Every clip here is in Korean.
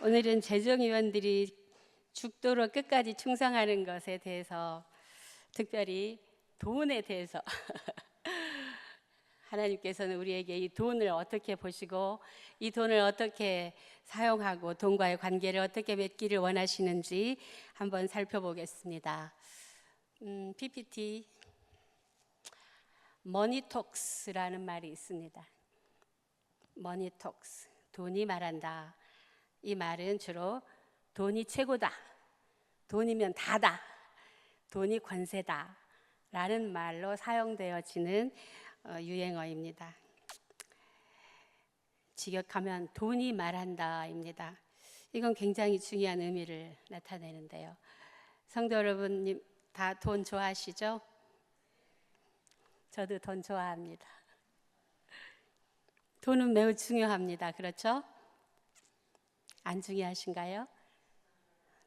오늘은 재정위원들이 죽도록 끝까지 충성하는 것에 대해서, 특별히 돈에 대해서 하나님께서는 우리에게 이 돈을 어떻게 보시고 이 돈을 어떻게 사용하고 돈과의 관계를 어떻게 맺기를 원하시는지 한번 살펴보겠습니다. PPT 머니톡스라는 말이 있습니다. 머니톡스, 돈이 말한다. 이 말은 주로 돈이 최고다, 돈이면 다다, 돈이 권세다 라는 말로 사용되어지는 유행어입니다. 직역하면 돈이 말한다입니다. 이건 굉장히 중요한 의미를 나타내는데요. 성도 여러분, 다 돈 좋아하시죠? 저도 돈 좋아합니다. 돈은 매우 중요합니다. 그렇죠? 안 중요하신가요?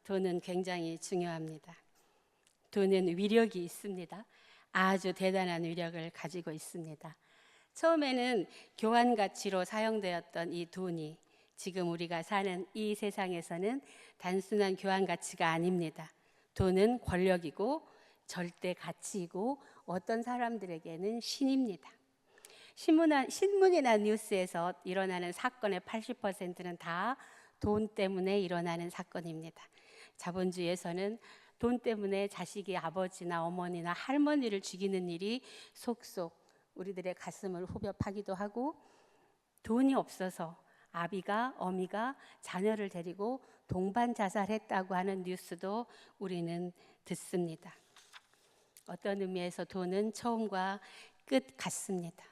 돈은 굉장히 중요합니다. 돈은 위력이 있습니다. 아주 대단한 위력을 가지고 있습니다. 처음에는 교환 가치로 사용되었던 이 돈이 지금 우리가 사는 이 세상에서는 단순한 교환 가치가 아닙니다. 돈은 권력이고 절대 가치이고 어떤 사람들에게는 신입니다. 신문이나 뉴스에서 일어나는 사건의 80%는 다 돈 때문에 일어나는 사건입니다. 자본주의에서는 돈 때문에 자식이 아버지나 어머니나 할머니를 죽이는 일이 속속 우리들의 가슴을 후벼 파기도 하고, 돈이 없어서 아비가 어미가 자녀를 데리고 동반 자살했다고 하는 뉴스도 우리는 듣습니다. 어떤 의미에서 돈은 처음과 끝 같습니다.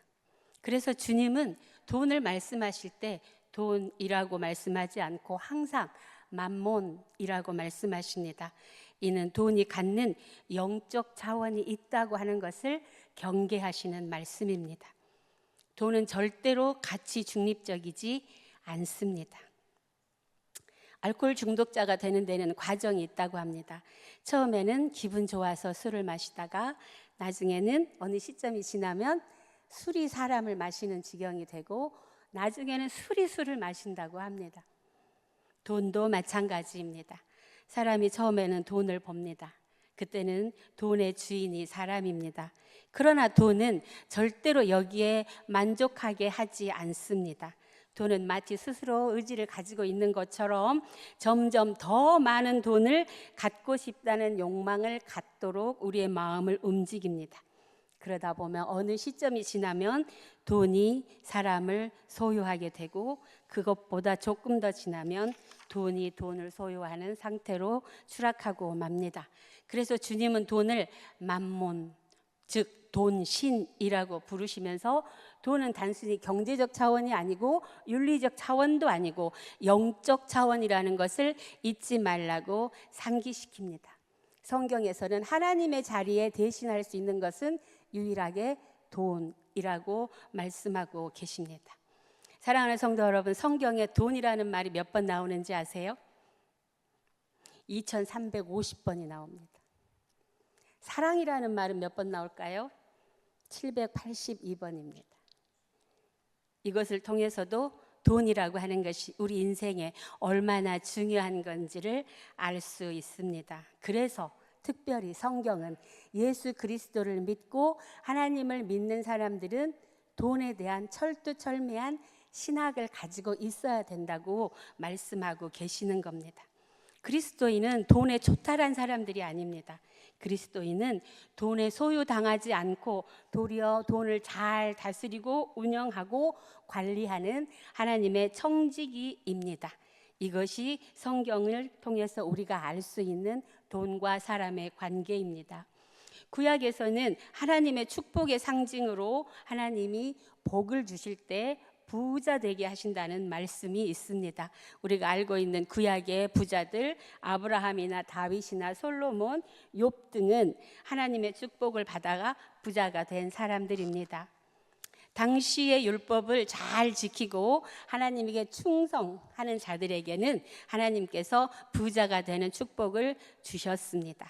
그래서 주님은 돈을 말씀하실 때 돈이라고 말씀하지 않고 항상 맘몬이라고 말씀하십니다. 이는 돈이 갖는 영적 자원이 있다고 하는 것을 경계하시는 말씀입니다. 돈은 절대로 가치 중립적이지 않습니다. 알코올 중독자가 되는 데는 과정이 있다고 합니다. 처음에는 기분 좋아서 술을 마시다가 나중에는 어느 시점이 지나면 술이 사람을 마시는 지경이 되고, 나중에는 술이 술을 마신다고 합니다. 돈도 마찬가지입니다. 사람이 처음에는 돈을 법니다. 그때는 돈의 주인이 사람입니다. 그러나 돈은 절대로 여기에 만족하게 하지 않습니다. 돈은 마치 스스로 의지를 가지고 있는 것처럼 점점 더 많은 돈을 갖고 싶다는 욕망을 갖도록 우리의 마음을 움직입니다. 그러다 보면 어느 시점이 지나면 돈이 사람을 소유하게 되고, 그것보다 조금 더 지나면 돈이 돈을 소유하는 상태로 추락하고 맙니다. 그래서 주님은 돈을 맘몬, 즉 돈신이라고 부르시면서 돈은 단순히 경제적 차원이 아니고 윤리적 차원도 아니고 영적 차원이라는 것을 잊지 말라고 상기시킵니다. 성경에서는 하나님의 자리에 대신할 수 있는 것은 유일하게 돈이라고 말씀하고 계십니다. 사랑하는 성도 여러분, 성경에 돈이라는 말이 몇 번 나오는지 아세요? 2350번이 나옵니다. 사랑이라는 말은 몇 번 나올까요? 782번입니다. 이것을 통해서도 돈이라고 하는 것이 우리 인생에 얼마나 중요한 건지를 알 수 있습니다. 그래서 특별히 성경은 예수 그리스도를 믿고 하나님을 믿는 사람들은 돈에 대한 철두철미한 신학을 가지고 있어야 된다고 말씀하고 계시는 겁니다. 그리스도인은 돈에 초탈한 사람들이 아닙니다. 그리스도인은 돈에 소유당하지 않고 도리어 돈을 잘 다스리고 운영하고 관리하는 하나님의 청지기입니다. 이것이 성경을 통해서 우리가 알 수 있는 돈과 사람의 관계입니다. 구약에서는 하나님의 축복의 상징으로 하나님이 복을 주실 때 부자 되게 하신다는 말씀이 있습니다. 우리가 알고 있는 구약의 부자들 아브라함이나 다윗이나 솔로몬, 욥 등은 하나님의 축복을 받아가 부자가 된 사람들입니다. 당시의 율법을 잘 지키고 하나님에게 충성하는 자들에게는 하나님께서 부자가 되는 축복을 주셨습니다.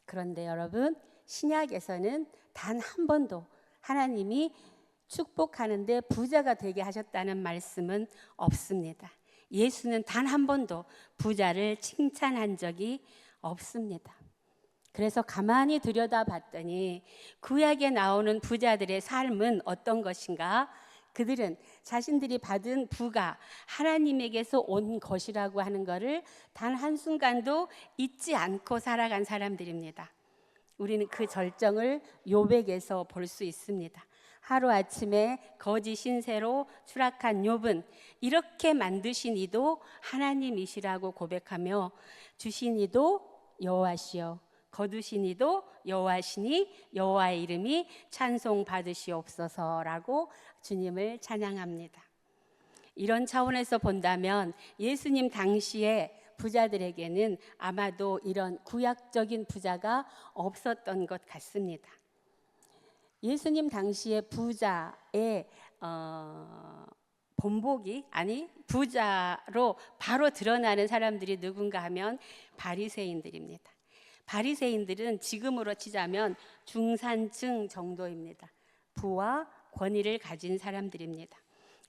그런데 여러분, 신약에서는 단 한 번도 하나님이 축복하는데 부자가 되게 하셨다는 말씀은 없습니다. 예수는 단 한 번도 부자를 칭찬한 적이 없습니다. 그래서 가만히 들여다봤더니 구약에 나오는 부자들의 삶은 어떤 것인가? 그들은 자신들이 받은 부가 하나님에게서 온 것이라고 하는 것을 단 한순간도 잊지 않고 살아간 사람들입니다. 우리는 그 절정을 욥에게서 볼 수 있습니다. 하루아침에 거짓 신세로 추락한 욥은 이렇게 만드신 이도 하나님이시라고 고백하며 주신 이도 여호와시요 거두신 이도 여호와시니 여호와의 이름이 찬송받으시옵소서라고 주님을 찬양합니다. 이런 차원에서 본다면 예수님 당시에 부자들에게는 아마도 이런 구약적인 부자가 없었던 것 같습니다. 예수님 당시에 부자의 본보기 부자로 바로 드러나는 사람들이 누군가 하면 바리새인들입니다. 바리새인들은 지금으로 치자면 중산층 정도입니다. 부와 권위를 가진 사람들입니다.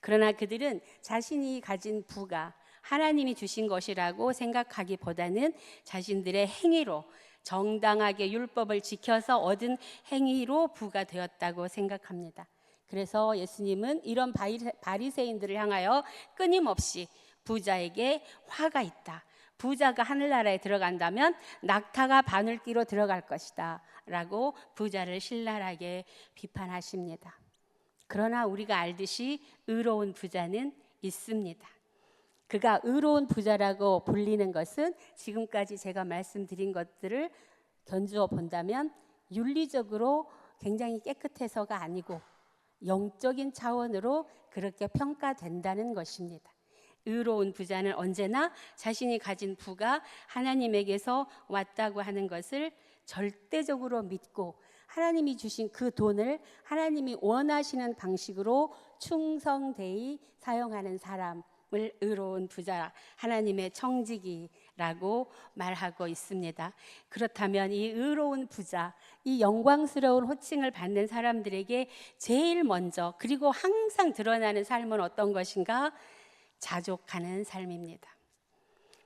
그러나 그들은 자신이 가진 부가 하나님이 주신 것이라고 생각하기보다는 자신들의 행위로 정당하게 율법을 지켜서 얻은 행위로 부가 되었다고 생각합니다. 그래서 예수님은 이런 바리새인들을 향하여 끊임없이 부자에게 화가 있다. 부자가 하늘나라에 들어간다면 낙타가 바늘귀로 들어갈 것이다 라고 부자를 신랄하게 비판하십니다. 그러나 우리가 알듯이 의로운 부자는 있습니다. 그가 의로운 부자라고 불리는 것은 지금까지 제가 말씀드린 것들을 견주어 본다면 윤리적으로 굉장히 깨끗해서가 아니고 영적인 차원으로 그렇게 평가된다는 것입니다. 의로운 부자는 언제나 자신이 가진 부가 하나님에게서 왔다고 하는 것을 절대적으로 믿고 하나님이 주신 그 돈을 하나님이 원하시는 방식으로 충성되이 사용하는 사람을 의로운 부자, 하나님의 청지기라고 말하고 있습니다. 그렇다면 이 의로운 부자, 이 영광스러운 호칭을 받는 사람들에게 제일 먼저 그리고 항상 드러나는 삶은 어떤 것인가? 자족하는 삶입니다.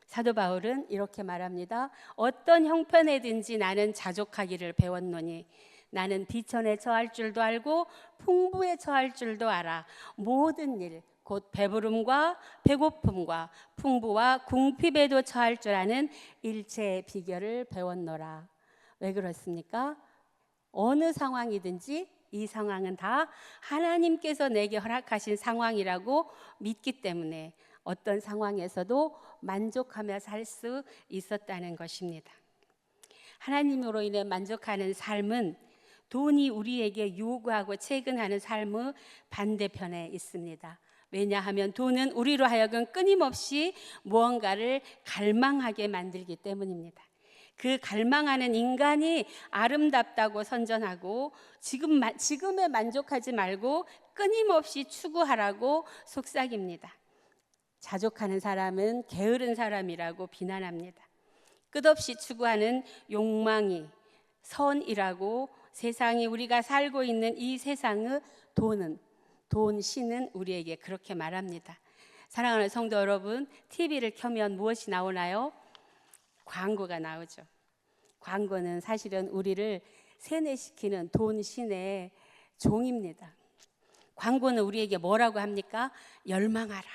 사도 바울은 이렇게 말합니다. 어떤 형편에든지 나는 자족하기를 배웠노니 나는 비천에 처할 줄도 알고 풍부에 처할 줄도 알아. 모든 일 곧 배부름과 배고픔과 풍부와 궁핍에도 처할 줄 아는 일체의 비결을 배웠노라. 왜 그렇습니까? 어느 상황이든지 이 상황은 다 하나님께서 내게 허락하신 상황이라고 믿기 때문에 어떤 상황에서도 만족하며 살 수 있었다는 것입니다. 하나님으로 인해 만족하는 삶은 돈이 우리에게 요구하고 채근하는 삶의 반대편에 있습니다. 왜냐하면 돈은 우리로 하여금 끊임없이 무언가를 갈망하게 만들기 때문입니다. 그 갈망하는 인간이 아름답다고 선전하고 지금에 만족하지 말고 끊임없이 추구하라고 속삭입니다. 자족하는 사람은 게으른 사람이라고 비난합니다. 끝없이 추구하는 욕망이 선이라고 세상이 우리가 살고 있는 이 세상의 돈 신은 우리에게 그렇게 말합니다. 사랑하는 성도 여러분, TV를 켜면 무엇이 나오나요? 광고가 나오죠. 광고는 사실은 우리를 세뇌시키는 돈 신의 종입니다. 광고는 우리에게 뭐라고 합니까? 열망하라.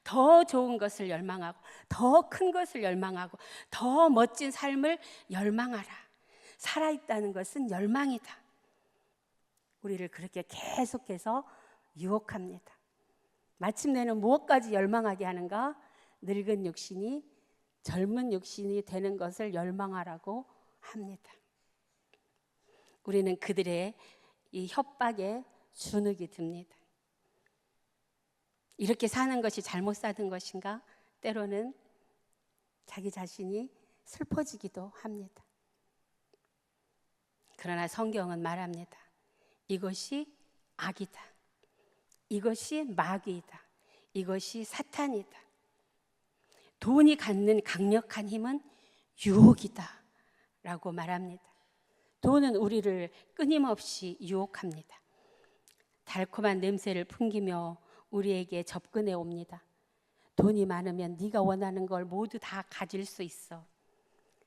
더 좋은 것을 열망하고 더 큰 것을 열망하고 더 멋진 삶을 열망하라. 살아있다는 것은 열망이다. 우리를 그렇게 계속해서 유혹합니다. 마침내는 무엇까지 열망하게 하는가? 늙은 육신이 젊은 육신이 되는 것을 열망하라고 합니다. 우리는 그들의 이 협박에 주눅이 듭니다. 이렇게 사는 것이 잘못 사는 것인가? 때로는 자기 자신이 슬퍼지기도 합니다. 그러나 성경은 말합니다. 이것이 악이다. 이것이 마귀이다. 이것이 사탄이다. 돈이 갖는 강력한 힘은 유혹이다 라고 말합니다. 돈은 우리를 끊임없이 유혹합니다. 달콤한 냄새를 풍기며 우리에게 접근해 옵니다. 돈이 많으면 네가 원하는 걸 모두 다 가질 수 있어.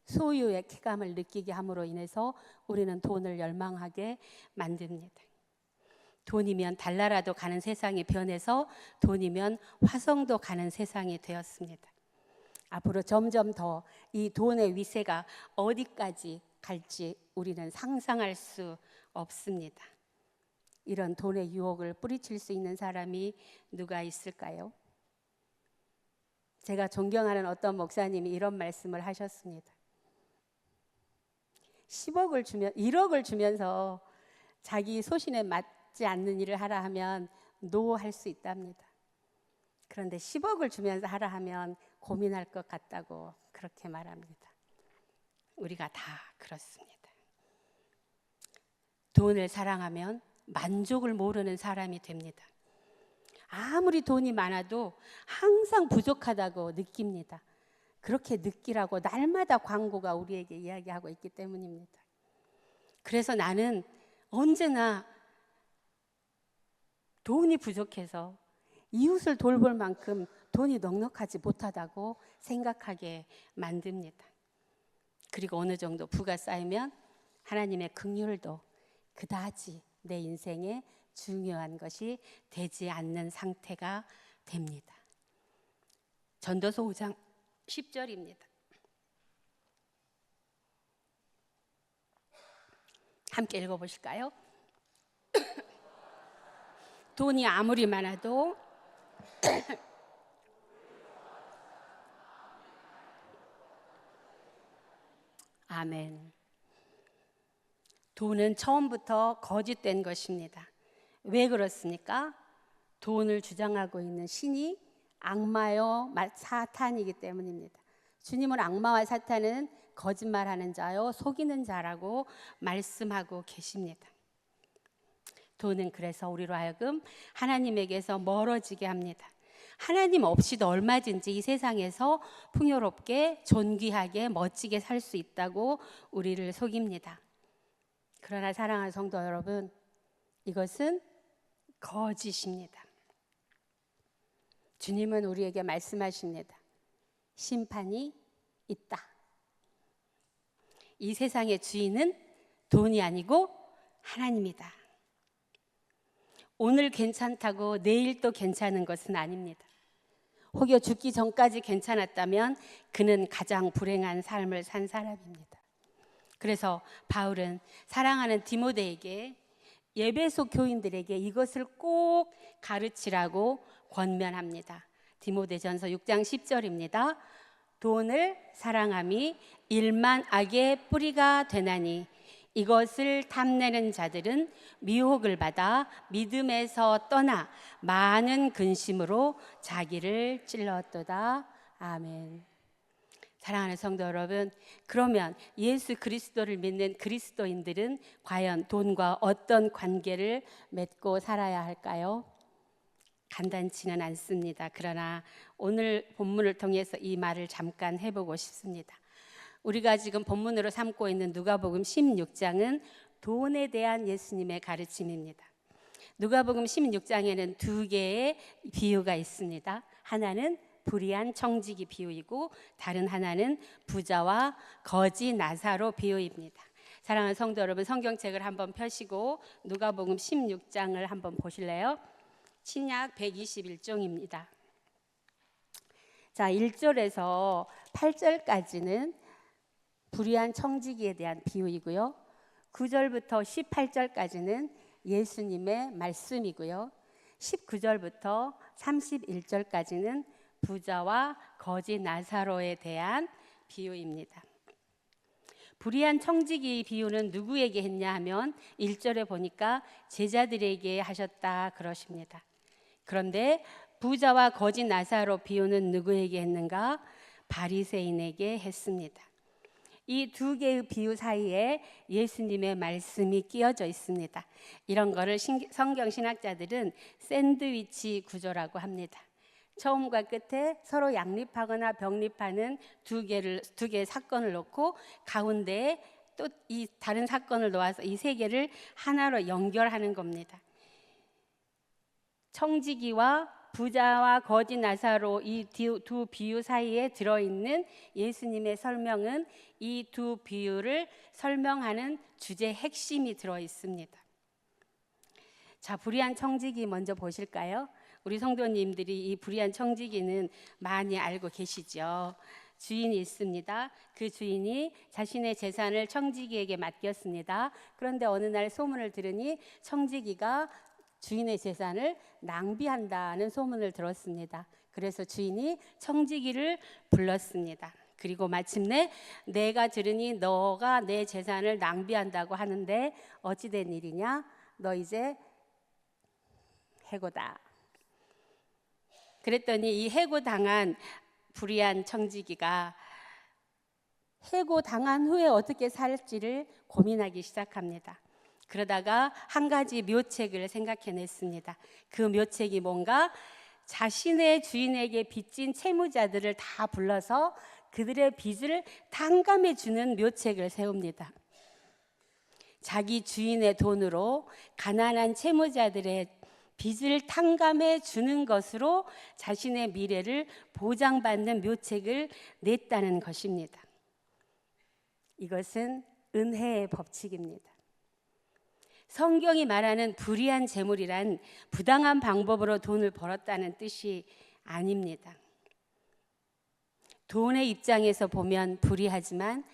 소유의 쾌감을 느끼게 함으로 인해서 우리는 돈을 열망하게 만듭니다. 돈이면 달나라도 가는 세상이 변해서 돈이면 화성도 가는 세상이 되었습니다. 앞으로 점점 더 이 돈의 위세가 어디까지 갈지 우리는 상상할 수 없습니다. 이런 돈의 유혹을 뿌리칠 수 있는 사람이 누가 있을까요? 제가 존경하는 어떤 목사님이 이런 말씀을 하셨습니다. 10억을 주면 1억을 주면서 자기 소신에 맞지 않는 일을 하라 하면 노 할 수 있답니다. 그런데 10억을 주면서 하라 하면 고민할 것 같다고 그렇게 말합니다. 우리가 다 그렇습니다. 돈을 사랑하면 만족을 모르는 사람이 됩니다. 아무리 돈이 많아도 항상 부족하다고 느낍니다. 그렇게 느끼라고 날마다 광고가 우리에게 이야기하고 있기 때문입니다. 그래서 나는 언제나 돈이 부족해서 이웃을 돌볼 만큼 돈이 넉넉하지 못하다고 생각하게 만듭니다. 그리고 어느 정도 부가 쌓이면 하나님의 긍휼도 그다지 내 인생에 중요한 것이 되지 않는 상태가 됩니다. 전도서 5장 10절입니다. 함께 읽어보실까요? 돈이 아무리 많아도 아멘. 돈은 처음부터 거짓된 것입니다. 왜 그렇습니까? 돈을 주장하고 있는 신이 악마요 사탄이기 때문입니다. 주님은 악마와 사탄은 거짓말하는 자요 속이는 자라고 말씀하고 계십니다. 돈은 그래서 우리로 하여금 하나님에게서 멀어지게 합니다. 하나님 없이도 얼마든지 이 세상에서 풍요롭게 존귀하게 멋지게 살 수 있다고 우리를 속입니다. 그러나 사랑하는 성도 여러분, 이것은 거짓입니다. 주님은 우리에게 말씀하십니다. 심판이 있다. 이 세상의 주인은 돈이 아니고 하나님이다. 오늘 괜찮다고 내일 또 괜찮은 것은 아닙니다. 혹여 죽기 전까지 괜찮았다면 그는 가장 불행한 삶을 산 사람입니다. 그래서 바울은 사랑하는 디모데에게 에베소 교인들에게 이것을 꼭 가르치라고 권면합니다. 디모데전서 6장 10절입니다. 돈을 사랑함이 일만 악의 뿌리가 되나니 이것을 탐내는 자들은 미혹을 받아 믿음에서 떠나 많은 근심으로 자기를 찔렀도다. 아멘. 사랑하는 성도 여러분, 그러면 예수 그리스도를 믿는 그리스도인들은 과연 돈과 어떤 관계를 맺고 살아야 할까요? 간단치는 않습니다. 그러나 오늘 본문을 통해서 이 말을 잠깐 해보고 싶습니다. 우리가 지금 본문으로 삼고 있는 누가복음 16장은 돈에 대한 예수님의 가르침입니다. 누가복음 16장에는 두 개의 비유가 있습니다. 하나는 불의한 청지기 비유이고 다른 하나는 부자와 거지 나사로 비유입니다. 사랑하는 성도 여러분, 성경책을 한번 펴시고 누가복음 16장을 한번 보실래요? 신약 121종입니다. 자, 1절에서 8절까지는 불의한 청지기에 대한 비유이고요. 9절부터 18절까지는 예수님의 말씀이고요. 19절부터 31절까지는 부자와 거지 나사로에 대한 비유입니다. 불의한 청지기 비유는 누구에게 했냐 하면 1절에 보니까 제자들에게 하셨다 그러십니다. 그런데 부자와 거지 나사로 비유는 누구에게 했는가? 바리새인에게 했습니다. 이 두 개의 비유 사이에 예수님의 말씀이 끼어져 있습니다. 이런 거를 성경 신학자들은 샌드위치 구조라고 합니다. 처음과 끝에 서로 양립하거나 병립하는 두 개의 사건을 놓고 가운데에 또 이 다른 사건을 놓아서 이 세 개를 하나로 연결하는 겁니다. 청지기와 부자와 거지 나사로 이 두 비유 사이에 들어있는 예수님의 설명은 이 두 비유를 설명하는 주제 핵심이 들어있습니다. 자, 불의한 청지기 먼저 보실까요? 우리 성도님들이 이 불의한 청지기는 많이 알고 계시죠. 주인이 있습니다. 그 주인이 자신의 재산을 청지기에게 맡겼습니다. 그런데 어느 날 소문을 들으니 청지기가 주인의 재산을 낭비한다는 소문을 들었습니다. 그래서 주인이 청지기를 불렀습니다. 그리고 마침내 내가 들으니 너가 내 재산을 낭비한다고 하는데 어찌된 일이냐? 너 이제 해고다. 그랬더니 이 해고당한 불의한 청지기가 해고당한 후에 어떻게 살지를 고민하기 시작합니다. 그러다가 한 가지 묘책을 생각해냈습니다. 그 묘책이 뭔가 자신의 주인에게 빚진 채무자들을 다 불러서 그들의 빚을 탕감해 주는 묘책을 세웁니다. 자기 주인의 돈으로 가난한 채무자들의 빚을 탕감해 주는 것으로 자신의 미래를 보장받는 묘책을 냈다는 것입니다. 이것은 은혜의 법칙입니다. 성경이 말하는 불의한 재물이란 부당한 방법으로 돈을 벌었다는 뜻이 아닙니다. 돈의 입장에서 보면 불의하지만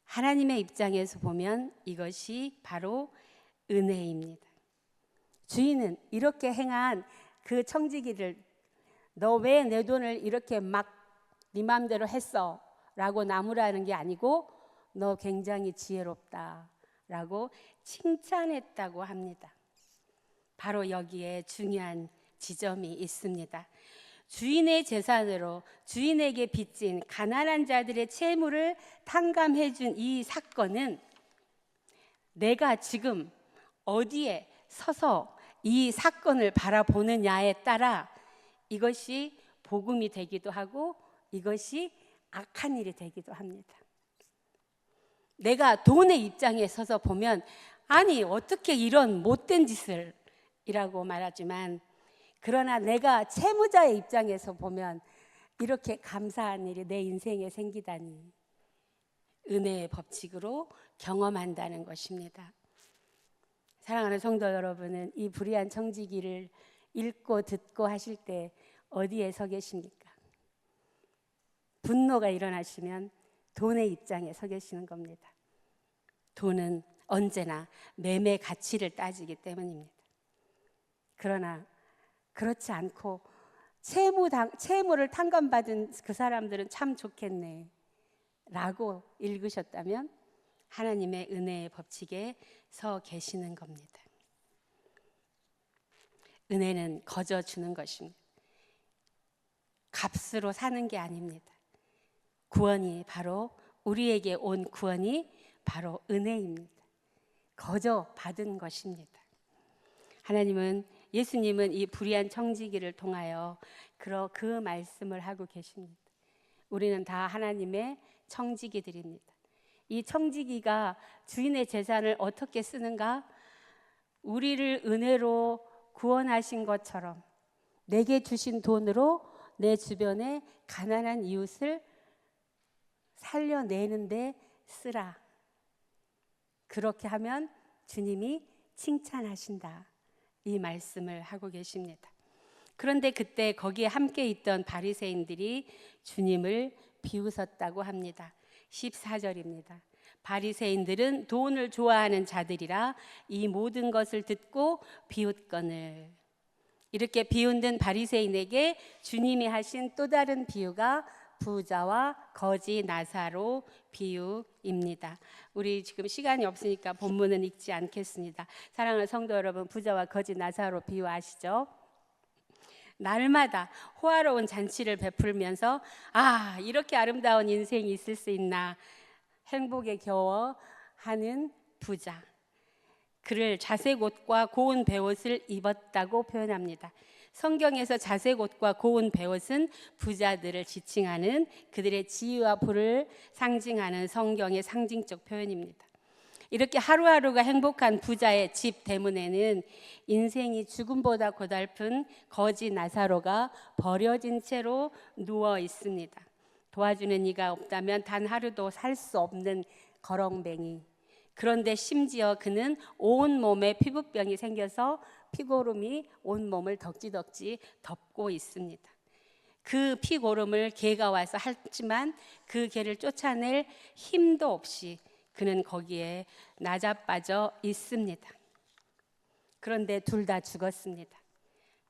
하나님의 입장에서 보면 이것이 바로 은혜입니다. 주인은 이렇게 행한 그 청지기를 너 왜 내 돈을 이렇게 막 네 마음대로 했어? 라고 나무라는 게 아니고 너 굉장히 지혜롭다 라고 칭찬했다고 합니다. 바로 여기에 중요한 지점이 있습니다. 주인의 재산으로 주인에게 빚진 가난한 자들의 채무를 탕감해 준 이 사건은 내가 지금 어디에 서서 이 사건을 바라보느냐에 따라 이것이 복음이 되기도 하고 이것이 악한 일이 되기도 합니다. 내가 돈의 입장에 서서 보면 아니 어떻게 이런 못된 짓을 이라고 말하지만 그러나 내가 채무자의 입장에서 보면 이렇게 감사한 일이 내 인생에 생기다니 은혜의 법칙으로 경험한다는 것입니다. 사랑하는 성도 여러분은 이 불의한 청지기를 읽고 듣고 하실 때 어디에 서 계십니까? 분노가 일어나시면 돈의 입장에 서 계시는 겁니다. 돈은 언제나 매매 가치를 따지기 때문입니다. 그러나 그렇지 않고 채무를 탕감받은 그 사람들은 참 좋겠네 라고 읽으셨다면 하나님의 은혜의 법칙에 서 계시는 겁니다. 은혜는 거저 주는 것입니다. 값으로 사는 게 아닙니다. 구원이 바로 우리에게 온 구원이 바로 은혜입니다. 거저 받은 것입니다. 예수님은 이 불의한 청지기를 통하여 그 말씀을 하고 계십니다. 우리는 다 하나님의 청지기들입니다. 이 청지기가 주인의 재산을 어떻게 쓰는가? 우리를 은혜로 구원하신 것처럼 내게 주신 돈으로 내 주변의 가난한 이웃을 살려내는데 쓰라. 그렇게 하면 주님이 칭찬하신다. 이 말씀을 하고 계십니다. 그런데 그때 거기에 함께 있던 바리새인들이 주님을 비웃었다고 합니다. 14절입니다. 바리새인들은 돈을 좋아하는 자들이라 이 모든 것을 듣고 비웃거늘. 이렇게 비웃는 바리새인에게 주님이 하신 또 다른 비유가 부자와 거지 나사로 비유입니다. 우리 지금 시간이 없으니까 본문은 읽지 않겠습니다. 사랑하는 성도 여러분, 부자와 거지 나사로 비유 아시죠? 날마다 호화로운 잔치를 베풀면서 이렇게 아름다운 인생이 있을 수 있나 행복에 겨워하는 부자. 그를 자색 옷과 고운 베옷을 입었다고 표현합니다. 성경에서 자색 옷과 고운 베옷은 부자들을 지칭하는 그들의 지위와 부를 상징하는 성경의 상징적 표현입니다. 이렇게 하루하루가 행복한 부자의 집 대문에는 인생이 죽음보다 고달픈 거지 나사로가 버려진 채로 누워 있습니다. 도와주는 이가 없다면 단 하루도 살 수 없는 거렁뱅이. 그런데 심지어 그는 온몸에 피부병이 생겨서 피고름이 온몸을 덕지덕지 덮고 있습니다. 그 피고름을 개가 와서 핥지만 그 개를 쫓아낼 힘도 없이 그는 거기에 나자빠져 있습니다. 그런데 둘 다 죽었습니다.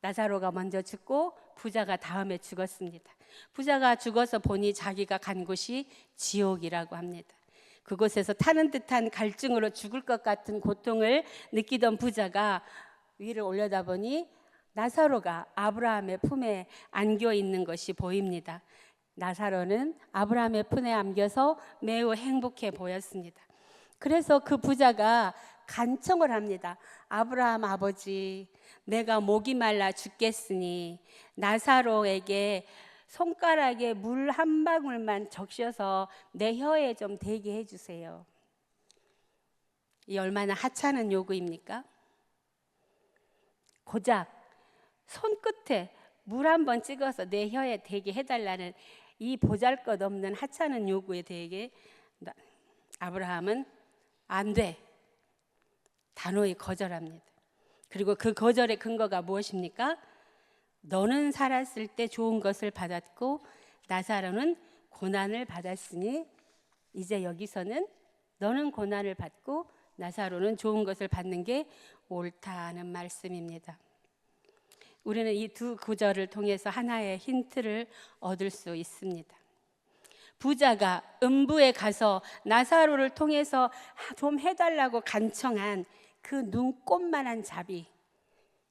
나사로가 먼저 죽고 부자가 다음에 죽었습니다. 부자가 죽어서 보니 자기가 간 곳이 지옥이라고 합니다. 그곳에서 타는 듯한 갈증으로 죽을 것 같은 고통을 느끼던 부자가 위를 올려다보니 나사로가 아브라함의 품에 안겨 있는 것이 보입니다. 나사로는 아브라함의 품에 안겨서 매우 행복해 보였습니다. 그래서 그 부자가 간청을 합니다. 아브라함 아버지, 내가 목이 말라 죽겠으니 나사로에게 손가락에 물 한 방울만 적셔서 내 혀에 좀 대게 해주세요. 이 얼마나 하찮은 요구입니까? 고작 손끝에 물 한 번 찍어서 내 혀에 대게 해달라는 이 보잘것없는 하찮은 요구에 대해 아브라함은 안 돼, 단호히 거절합니다. 그리고 그 거절의 근거가 무엇입니까? 너는 살았을 때 좋은 것을 받았고 나사로는 고난을 받았으니 이제 여기서는 너는 고난을 받고 나사로는 좋은 것을 받는 게 옳다는 말씀입니다. 우리는 이 두 구절을 통해서 하나의 힌트를 얻을 수 있습니다. 부자가 음부에 가서 나사로를 통해서 좀 해달라고 간청한 그 눈꼽만한 자비,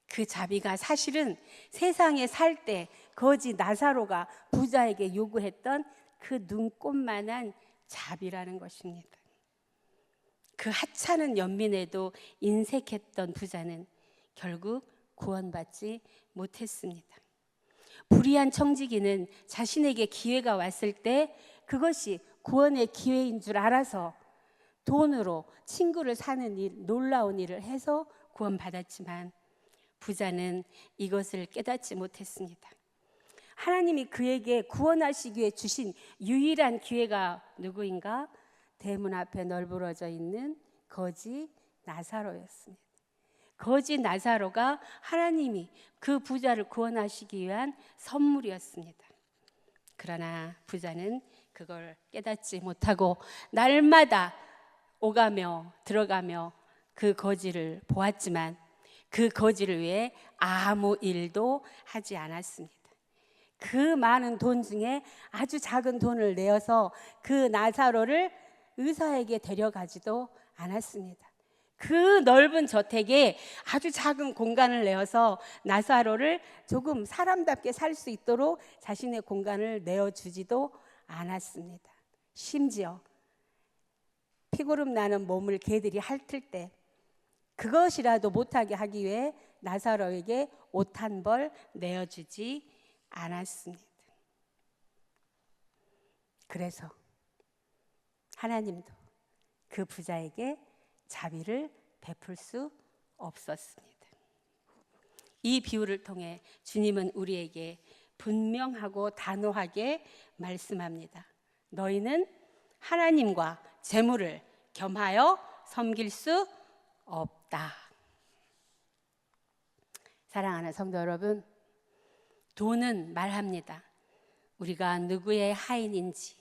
그 자비가 사실은 세상에 살 때 거지 나사로가 부자에게 요구했던 그 눈꼽만한 자비라는 것입니다. 그 하찮은 연민에도 인색했던 부자는 결국 구원받지 못했습니다. 불의한 청지기는 자신에게 기회가 왔을 때 그것이 구원의 기회인 줄 알아서 돈으로 친구를 사는 일, 놀라운 일을 해서 구원받았지만 부자는 이것을 깨닫지 못했습니다. 하나님이 그에게 구원하시기 위해 주신 유일한 기회가 누구인가? 대문 앞에 널브러져 있는 거지 나사로였습니다. 거지 나사로가 하나님이 그 부자를 구원하시기 위한 선물이었습니다. 그러나 부자는 그걸 깨닫지 못하고 날마다 오가며 들어가며 그 거지를 보았지만 그 거지를 위해 아무 일도 하지 않았습니다. 그 많은 돈 중에 아주 작은 돈을 내어서 그 나사로를 의사에게 데려가지도 않았습니다. 그 넓은 저택에 아주 작은 공간을 내어서 나사로를 조금 사람답게 살 수 있도록 자신의 공간을 내어주지도 않았습니다. 심지어 피고름 나는 몸을 개들이 핥을 때 그것이라도 못하게 하기 위해 나사로에게 옷 한 벌 내어주지 않았습니다. 그래서 하나님도 그 부자에게 자비를 베풀 수 없었습니다. 이 비유를 통해 주님은 우리에게 분명하고 단호하게 말씀합니다. 너희는 하나님과 재물을 겸하여 섬길 수 없다. 사랑하는 성도 여러분, 돈은 말합니다. 우리가 누구의 하인인지.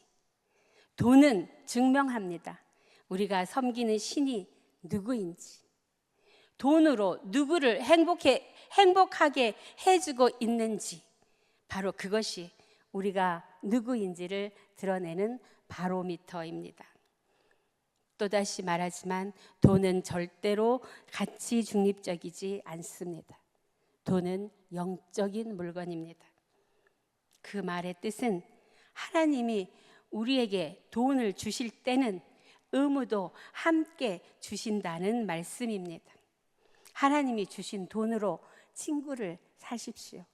돈은 증명합니다. 우리가 섬기는 신이 누구인지. 돈으로 누구를 행복하게 해주고 있는지, 바로 그것이 우리가 누구인지를 드러내는 바로미터입니다. 또다시 말하지만 돈은 절대로 가치 중립적이지 않습니다. 돈은 영적인 물건입니다. 그 말의 뜻은 하나님이 우리에게 돈을 주실 때는 의무도 함께 주신다는 말씀입니다. 하나님이 주신 돈으로 친구를 사십시오.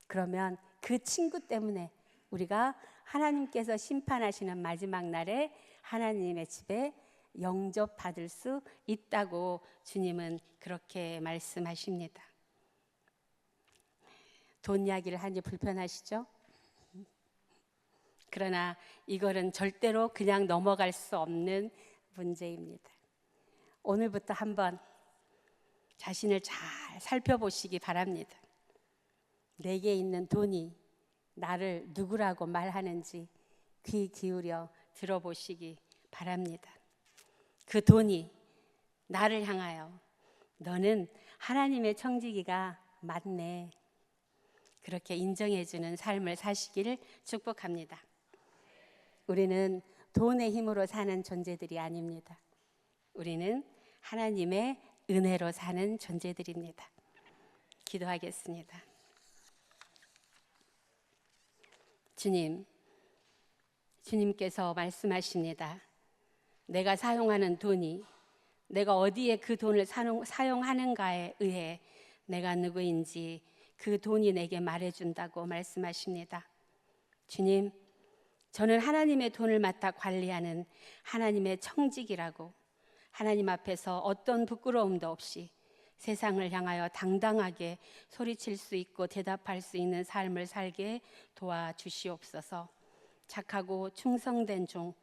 그러면 그 친구 때문에 우리가 하나님께서 심판하시는 마지막 날에 하나님의 집에 영접받을 수 있다고 주님은 그렇게 말씀하십니다. 돈 이야기를 하니 불편하시죠? 그러나 이거는 절대로 그냥 넘어갈 수 없는 문제입니다. 오늘부터 한번 자신을 잘 살펴보시기 바랍니다. 내게 있는 돈이 나를 누구라고 말하는지 귀 기울여 들어보시기 바랍니다. 그 돈이 나를 향하여 너는 하나님의 청지기가 맞네, 그렇게 인정해주는 삶을 사시기를 축복합니다. 우리는 돈의 힘으로 사는 존재들이 아닙니다. 우리는 하나님의 은혜로 사는 존재들입니다. 기도하겠습니다. 주님께서 말씀하십니다. 내가 사용하는 돈이 내가 어디에 그 돈을 사용하는가에 의해 내가 누구인지 그 돈이 내게 말해준다고 말씀하십니다. 주님, 저는 하나님의 돈을 맡아 관리하는 하나님의 청직이라고 하나님 앞에서 어떤 부끄러움도 없이 세상을 향하여 당당하게 소리칠 수 있고 대답할 수 있는 삶을 살게 도와주시옵소서. 착하고 충성된 종,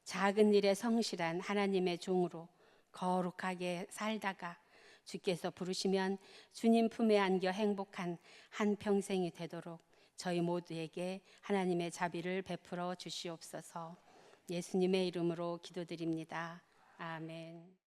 작은 일에 성실한 하나님의 종으로 거룩하게 살다가 주께서 부르시면 주님 품에 안겨 행복한 한평생이 되도록 저희 모두에게 하나님의 자비를 베풀어 주시옵소서. 예수님의 이름으로 기도드립니다. 아멘.